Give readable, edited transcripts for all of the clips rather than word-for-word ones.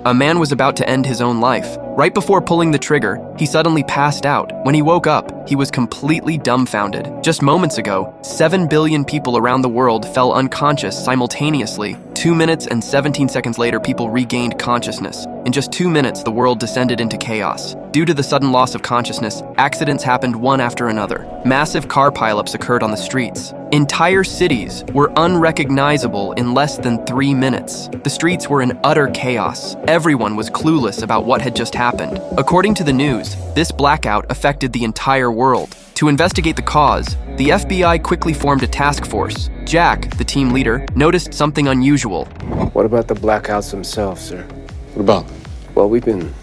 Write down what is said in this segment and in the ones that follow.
A man was about to end his own life. Right before pulling the trigger, he suddenly passed out. When he woke up, he was completely dumbfounded. Just moments ago, 7 billion people around the world fell unconscious simultaneously. 2 minutes and 17 seconds later, people regained consciousness. In just 2 minutes, the world descended into chaos. Due to the sudden loss of consciousness, accidents happened one after another. Massive car pileups occurred on the streets. Entire cities were unrecognizable in less than 3 minutes. The streets were in utter chaos. Everyone was clueless about what had just happened. According to the news, this blackout affected the entire world. To investigate the cause, the FBI quickly formed a task force. Jack, the team leader, noticed something unusual. What about the blackouts themselves, sir? What about them? Well, we've been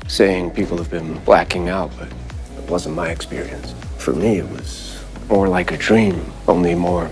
saying people have been blacking out, but it wasn't my experience. For me, it was more like a dream, only more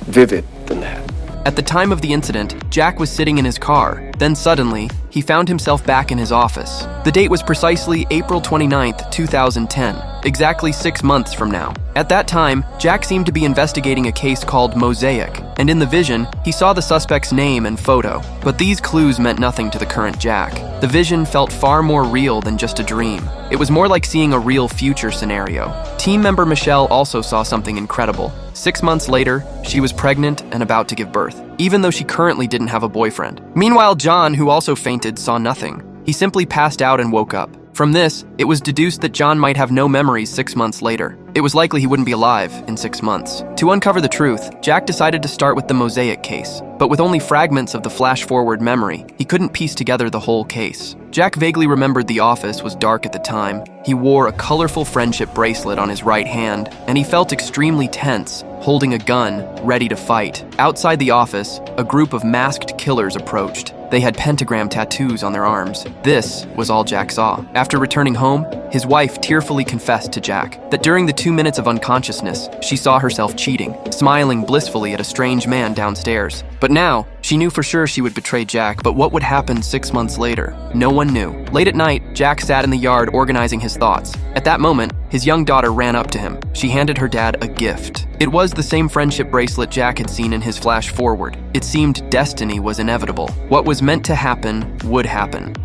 vivid than that. At the time of the incident, Jack was sitting in his car. Then suddenly, he found himself back in his office. The date was precisely April 29th, 2010, exactly 6 months from now. At that time, Jack seemed to be investigating a case called Mosaic, and in the vision, he saw the suspect's name and photo. But these clues meant nothing to the current Jack. The vision felt far more real than just a dream. It was more like seeing a real future scenario. Team member Michelle also saw something incredible. 6 months later, she was pregnant and about to give birth, even though she currently didn't have a boyfriend. Meanwhile, John, who also fainted, saw nothing. He simply passed out and woke up. From this, it was deduced that John might have no memories 6 months later. It was likely he wouldn't be alive in 6 months. To uncover the truth, Jack decided to start with the Mosaic case. But with only fragments of the flash-forward memory, he couldn't piece together the whole case. Jack vaguely remembered the office was dark at the time. He wore a colorful friendship bracelet on his right hand, and he felt extremely tense, holding a gun, ready to fight. Outside the office, a group of masked killers approached. They had pentagram tattoos on their arms. This was all Jack saw. After returning home, his wife tearfully confessed to Jack that during the 2 minutes of unconsciousness, she saw herself cheating, smiling blissfully at a strange man downstairs. But now, she knew for sure she would betray Jack, but what would happen 6 months later? No one knew. Late at night, Jack sat in the yard organizing his thoughts. At that moment, his young daughter ran up to him. She handed her dad a gift. It was the same friendship bracelet Jack had seen in his flash forward. It seemed destiny was inevitable. What was meant to happen would happen.